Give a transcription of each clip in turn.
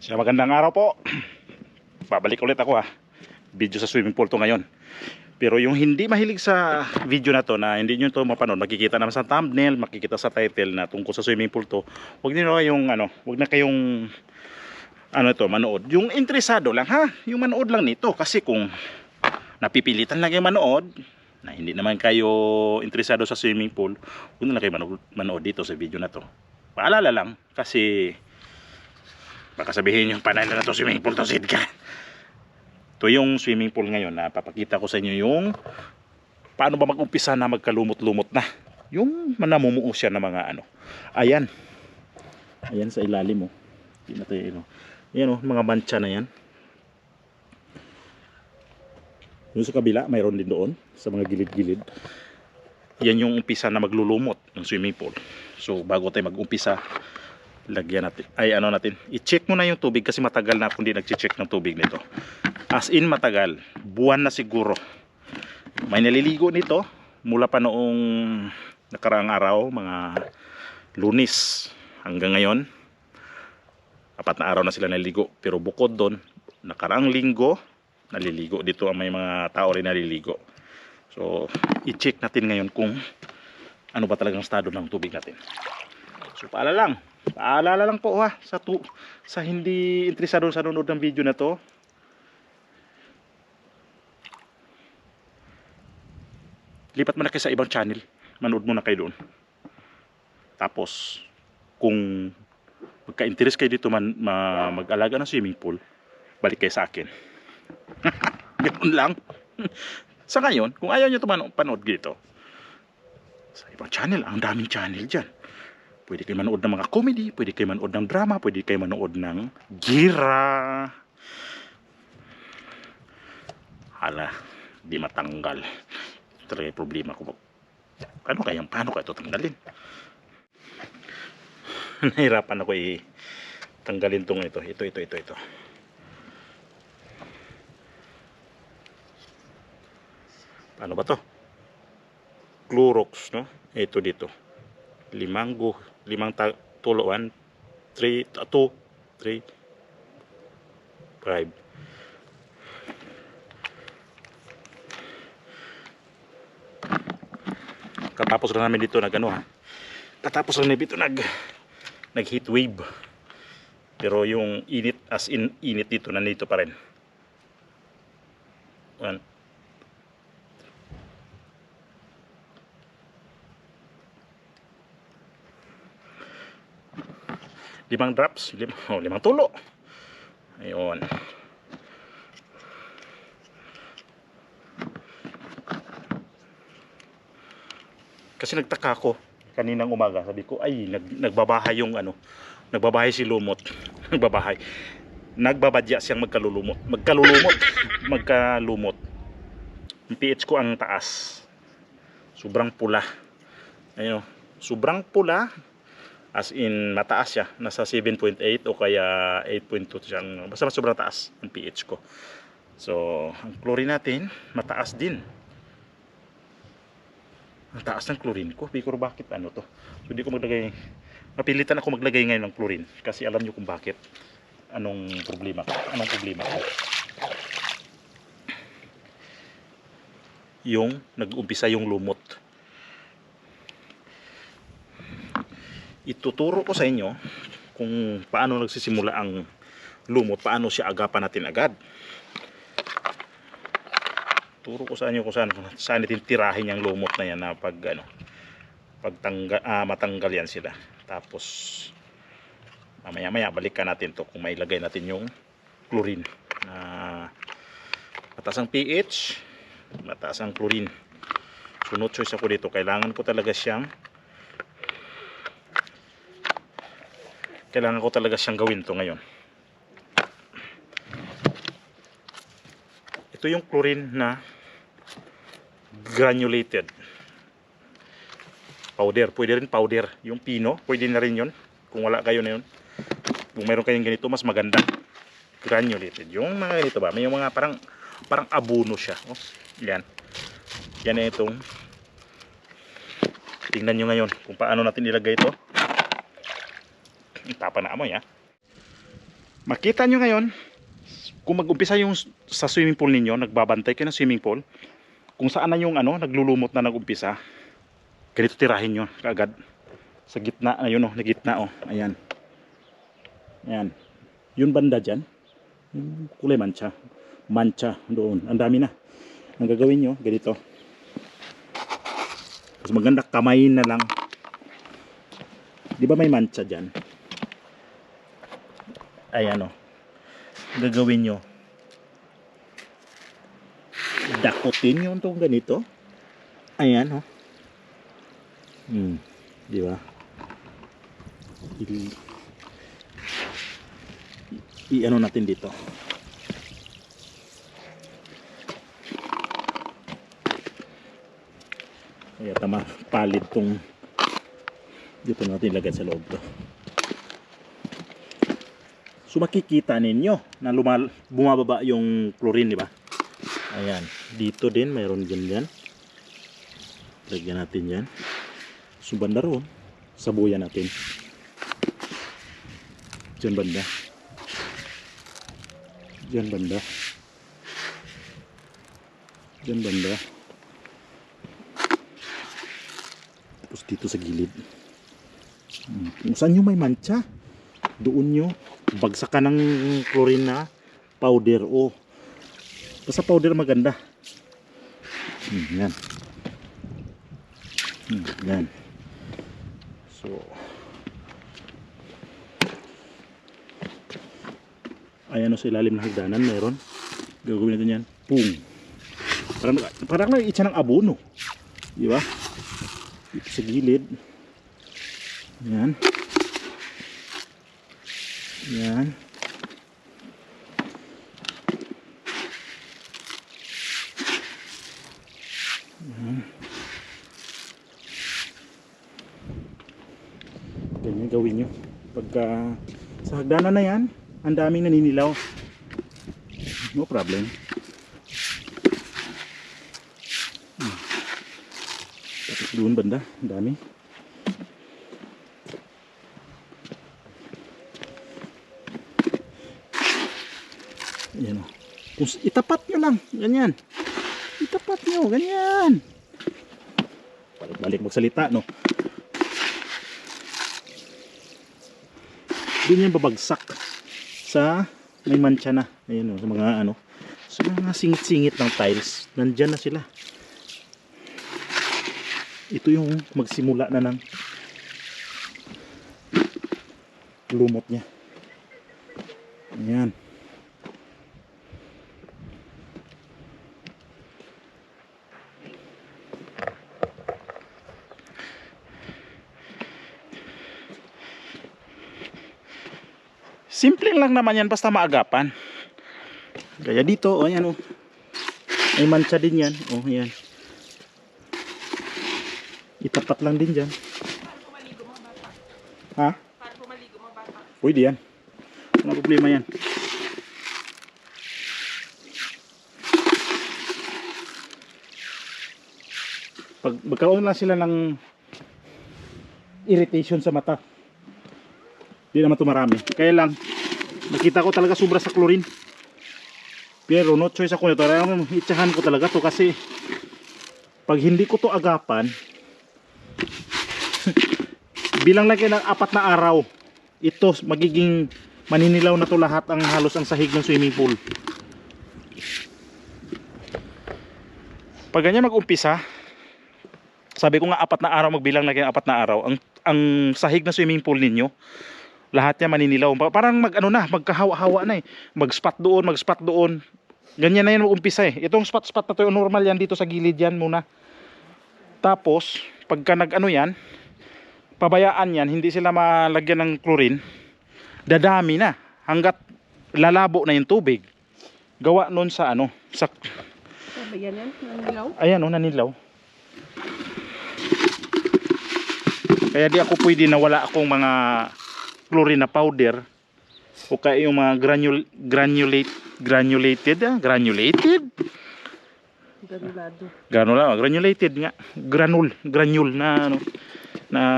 Siya, magandang araw po. Babalik ulit ako ha. Video sa swimming pool to ngayon. Pero yung hindi mahilig sa video na to, na hindi nyo to mapanood, makikita naman sa thumbnail, makikita sa title na tungkol sa swimming pool to. Huwag niyo kayong huwag na kayong manood. Yung interesado lang ha, yung manood lang nito. Kasi kung napipilitan lang yung manood, na hindi naman kayo interesado sa swimming pool, huwag na lang kayo manood dito sa video na to. Paalala lang, kasi baka sabihin yung panay na to swimming pool to, Sid ka. Ito yung swimming pool ngayon na papakita ko sa inyo yung paano ba mag-umpisa na magkalumot-lumot na. Yung namumuo siya ng mga Ayan. Ayan sa ilalim mo. Ayan mga mancha na yan. Yung sa kabila, mayroon din doon sa mga gilid-gilid. Yan yung umpisa na maglulumot ng swimming pool. So bago tayo mag-umpisa, lagyan natin, i-check muna yung tubig kasi matagal na akong hindi nag-check ng tubig nito. As in matagal, buwan na siguro. May naliligo nito mula pa noong nakaraang araw, mga Lunes hanggang ngayon. 4 na araw na sila naliligo. Pero bukod doon, nakaraang linggo naliligo dito, may mga tao rin naliligo. So i-check natin ngayon kung ano ba talagang estado ng tubig natin. So paalala lang po ha, sa hindi interesado sa nanonood ng video na to. Lipat mo na kayo sa ibang channel. Manood muna kayo doon. Tapos kung magka-interest kayo dito mag-alaga ng swimming pool, balik kayo sa akin. Ganoon lang. Sa ngayon, kung ayaw nyo panood dito, sa ibang channel, ang daming channel dyan. Pwede kayo manood ng mga comedy, pwede kayo manood ng drama, pwede kayo manood ng gira. Hala, di matanggal. Ito talaga yung problema ko. Paano kaya ito tanggalin? Nahirapan ako tanggalin tong ito. Paano ba to? Clorox, no? Ito dito. 5 tulo, 1, 3, 2, 3, 5. Katapos lang namin dito Katapos lang namin dito nag heat wave. Pero yung init, as in init dito, nandito pa rin. 1, 5 drops, 5 tulo. Ayun. Kasi nagtaka ako kaninang umaga, sabi ko ay nagbabahay yung nagbabahay si lumot. Nagbabadya siyang magkalumot. Yung pH ko ang taas. Sobrang pula. Ayun, sobrang pula. As in mataas siya, nasa 7.8 o kaya 8.2 siyang, basta sobrang taas ang pH ko. So ang chlorine natin mataas din. Ang taas ng chlorine ko. Hindi ko bakit to. So hindi ko napilitan ako maglagay ngayon ng chlorine kasi alam nyo kung bakit. Anong problema ko? Yung nag-umpisa yung lumot. Ituturo ko sa inyo kung paano nagsisimula ang lumot, paano siya agapan natin agad. Turo ko sa inyo kung saan natin tirahin yung lumot na yan na matanggal yan sila. Tapos mamaya balikan natin to kung mailagay natin yung chlorine na mataas ang pH, mataas ang chlorine. So no choice ako dito, kailangan ko talaga siyang gawin to ngayon. Ito yung chlorine na granulated powder. Pwede rin powder. Yung pino, pwede na rin yun. Kung wala kayo na yun. Kung mayroon kayong ganito, mas maganda. Granulated. Yung mga ganito ba? May yung mga parang abono siya. Oh, yan. Yan na itong. Tingnan nyo ngayon kung paano natin ilagay ito. Tapa na amoy ha. Makita nyo ngayon, kung mag-umpisa yung sa swimming pool ninyo, nagbabantay kayo ng swimming pool, kung saan na yung ano, naglulumot na nag-umpisa, ganito tirahin nyo kaagad. Sa gitna, ayun na gitna ayan. Ayan. Yung banda dyan, yung kulay mancha. Mancha doon. Ang dami na. Ang gagawin nyo, ganito. Mas maganda kamayin na lang. Di ba may mancha dyan? Ayan gagawin nyo. Dakutin nyo itong ganito. Ayan di ba? I-ano natin dito. Kaya tama palit tong dito natin ilagay sa loob to. So makikita ninyo na bumababa yung chlorine, di ba? Ayan, dito din mayroon ganyan. Lagyan natin yan. So banda roon, sabuyan natin. Diyan banda. Diyan banda. Diyan banda. Tapos dito sa gilid. Kung saan nyo may mancha, doon nyo bagsakan ng chlorine na powder. Basta powder maganda. Yan. Yan. So ayan sa ilalim ng hagdanan meron. Gagawin natin yan. Pung. Parang itsa ng abono. Di ba? Dito sa gilid. Yan. Yan. Yan. Ganyan gawin nyo. Pagka sa hagdanan na yan, ang daming naninilaw. No problem. Tapos doon banda, ang dami. Ayan Kung itapat nyo lang, ganyan. Itapat nyo, ganyan. Balik magsalita, no? Doon yan babagsak sa may mancha na. Ayan sa mga sa mga singit-singit ng tiles. Nandyan na sila. Ito yung magsimula na ng lumot niya. Ayan. Simple lang naman yan basta maagapan. Kaya dito, ayan may mancha din yan. Ayan. Itapat lang din dyan. Ha? Para pumaligo mo bata. Pwede yan. Wala problema yan. Pag magkaroon lang sila ng irritation sa mata, hindi naman ito marami. Kaya lang, nakita ko talaga sobra sa chlorine. Pero no choice ako nito. Itsahan ko talaga to kasi pag hindi ko to agapan, bilang lang kayo ng 4 na araw, ito magiging maninilaw na to lahat ang halos ang sahig ng swimming pool. Pag ganyan mag-umpisa, sabi ko nga 4 na araw, magbilang na kayo 4 na araw, ang sahig ng swimming pool ninyo, lahat yan maninilaw. Parang magkahawa-hawa na mag-spot doon. Ganyan na yan mag-umpisa Itong spot-spot na to, normal yan dito sa gilid yan muna. Tapos, pagka yan, pabayaan yan, hindi sila malagyan ng chlorine, dadami na hanggat lalabo na yung tubig. Gawa nun sa sa Sabayan yan, nanilaw. Ayan nanilaw. Kaya di ako pwede na wala akong mga chlorine na powder o kaya yung mga granulated granule na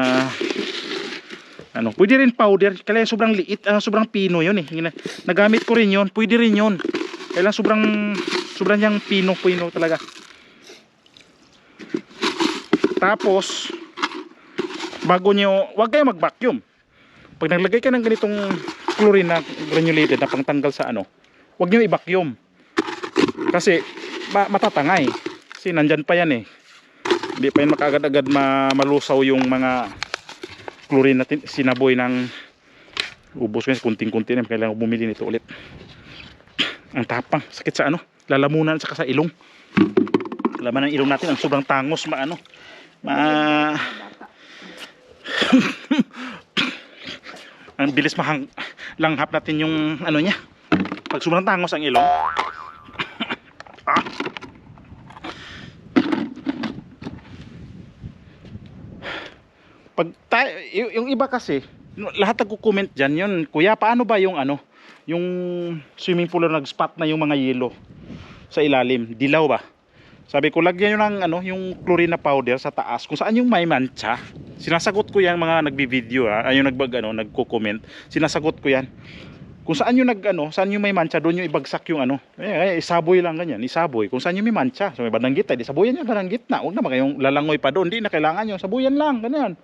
Ano, pwede rin powder, kaya sobrang liit, sobrang pino yun eh. Nagamit ko rin yun, pwede rin yun. Kaya sobrang yang pino talaga. Tapos, bago nyo, wag kayo mag-vacuum. Pag naglagay ka ng ganitong chlorine na granulated na pangtanggal sa ano, wag nyo i-vacuum. Kasi, matatangay. Kasi nandyan pa yan eh. Hindi pa yan makaagad-agad malusaw yung mga chlorine natin, sinaboy ng ubos ko yan, kunting-kunti na kailangan bumili nito ulit. Ang tapang, sakit sa ano, lalamunan saka sa ilong. Laman ng ilong natin ang sobrang tangos ang bilis langhap natin yung ano niya pag sobrang tangos ang ilong. Yung iba kasi lahat nagko-comment diyan yun, kuya paano ba yung ano, yung swimming pool na nag-spot na yung mga yelo sa ilalim, dilaw ba? Sabi ko lagyan nyo ng ano, yung chlorine na powder sa taas kung saan yung may mancha. Sinasagot ko yan mga nagbi-video yung nagko-comment, sinasagot ko yan kung saan yung saan yung may mancha, doon yung ibagsak yung ano, isaboy lang ganyan, isaboy kung saan yung may mancha. So may bandang gitna, di sabuyan yung bandang gitna, huwag naman kayong lalangoy pa doon, hindi na kailangan yung sabuyan lang ganyan.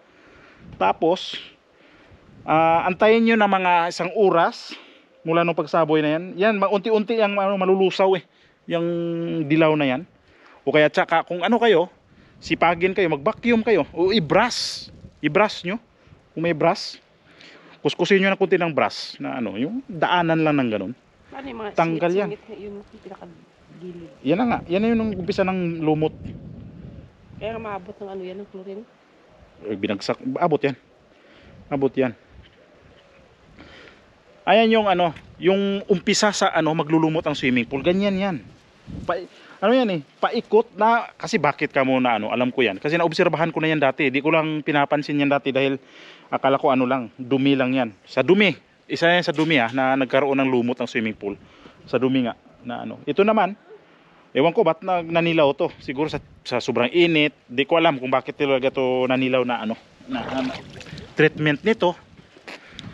Tapos antayin nyo na mga 1 oras mula nung pagsaboy na yan, unti-unti yung malulusaw yung dilaw na yan. O kaya tsaka kung ano kayo, sipagin kayo, mag-vacuum kayo o i-brush nyo kung may brush. Kuskusin nyo na kunti ng brush na ano, yung daanan lang ng ganun. Paano yung mga tanggal yan. Yung pinakagilid. Yan na nga, yan na yung umpisa ng lumot. Kaya maabot ng ano yan, ng chlorine. Binagsak, abot yan. Ayan yung ano, yung umpisa sa ano, maglulumot ang swimming pool, ganyan yan. Ano yan paikot na, kasi bakit ka muna ano, alam ko yan. Kasi naobserbahan ko na yan dati, di ko lang pinapansin yan dati dahil akala ko ano lang, dumi lang yan. Sa dumi, isa yan sa dumi na nagkaroon ng lumot ang swimming pool. Sa dumi nga, na ano. Ito naman, ewan ko ba't nanilaw to. Siguro sa sobrang init, di ko alam kung bakit talaga to nanilaw na ano, na treatment nito.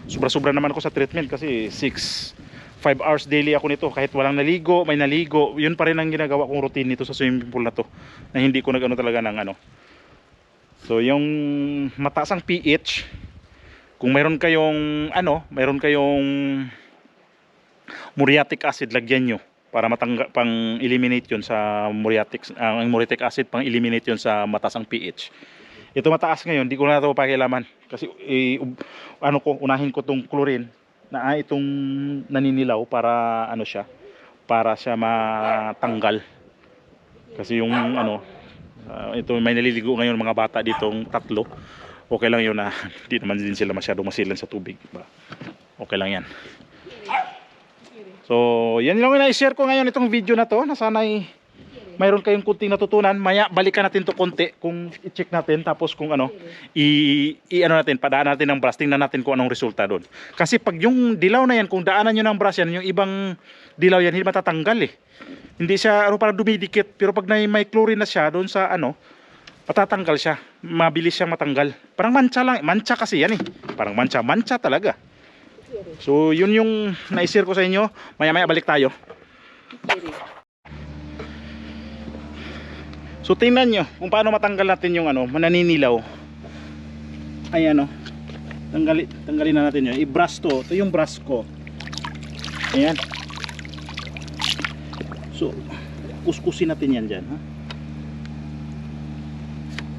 Sobra-sobra naman ako sa treatment kasi 5 hours daily ako nito kahit walang naligo, may naligo, yun pa rin ang ginagawa kong routine nito sa swimming pool na to, na hindi ko nagano talaga ng ano. So yung mataas ang pH, kung mayroon kayong muriatic acid, lagyan nyo para pang eliminate yun sa muriatic acid, pang eliminate yun sa mataas ang pH. Ito mataas ngayon, di ko na ito pakialaman kasi unahin ko tong chlorine na itong naninilaw para ano siya, para siya matanggal. Kasi yung ano, ito may naliligo ngayon mga bata ditong 3. Okay lang yun na di naman din sila masyadong masilan sa tubig, diba? Okay lang yan. So yan lang yung na-share ko ngayon itong video na to, na sana'y mayroon kayong kunting natutunan. Maya balikan natin to konti kung i-check natin, tapos kung ano ano natin, padaan natin ng brush, tingnan natin kung anong resulta doon. Kasi pag yung dilaw na yan, kung daanan nyo ng brush yan, yung ibang dilaw yan hindi matatanggal hindi siya para dumidikit. Pero pag may chlorine na siya doon sa ano, matatanggal siya, mabilis siyang matanggal. Parang mancha lang, mancha kasi yan parang mancha talaga. So yun yung na-share ko sa inyo. Maya balik tayo. So tingnan nyo kung paano matanggal natin yung ano, mananinilaw. Ayan tanggalin na natin yun. I-brush to. Ito yung brush ko. Ayan. So kuskusin natin yan dyan.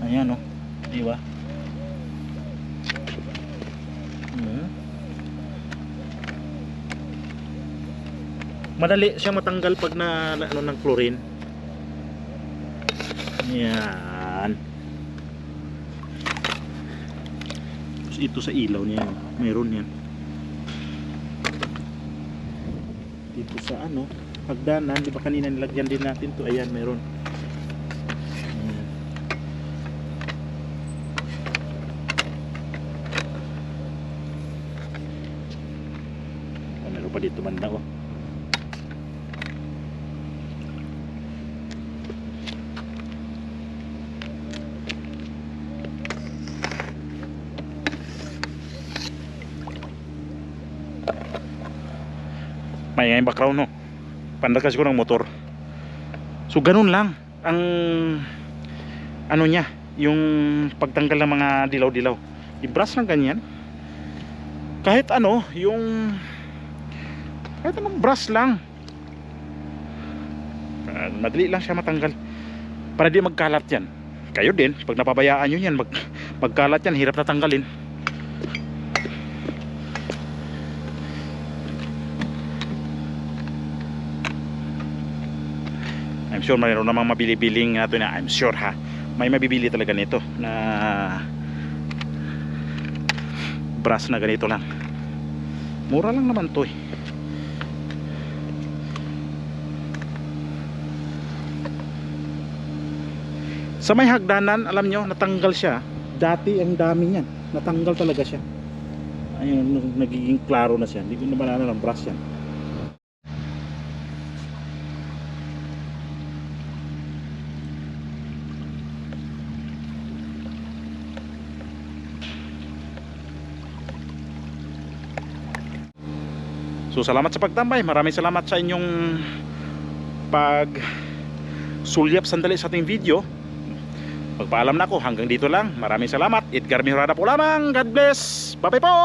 Ayan diba? Madali siya matanggal pag ng chlorine. Yan. Tapos ito sa ilaw niya, meron yan. Dito sa ano, pagdanan, di ba kanina nilagyan din natin to? Ayan, meron. Ayan. Meron pa dito banda May nga yung background, no? Pandakas ko ng motor. So ganun lang ang ano niya, yung pagtanggal ng mga dilaw-dilaw. I-brush lang ganyan. Kahit ano, yung kahit anong brush lang. Madali lang siya matanggal. Para di magkalat yan. Kayo din, pag napabayaan nyo yan, magkalat yan, hirap na tanggalin. I'm sure mayroon namang mabili-biling nato na, I'm sure ha, may mabibili talaga nito na brush na ganito lang. Mura lang naman to eh. Sa may hagdanan, alam nyo, natanggal siya. Dati ang dami niyan, natanggal talaga siya. Ayun, nagiging klaro na siya. Hindi ko naman ano ng brush yan. So salamat sa pagtambay. Maraming salamat sa inyong pag sulyap sandali sa ating video. Magpaalam na ako, hanggang dito lang. Maraming salamat. Edgar Mejorada po lamang. God bless. Bye bye po.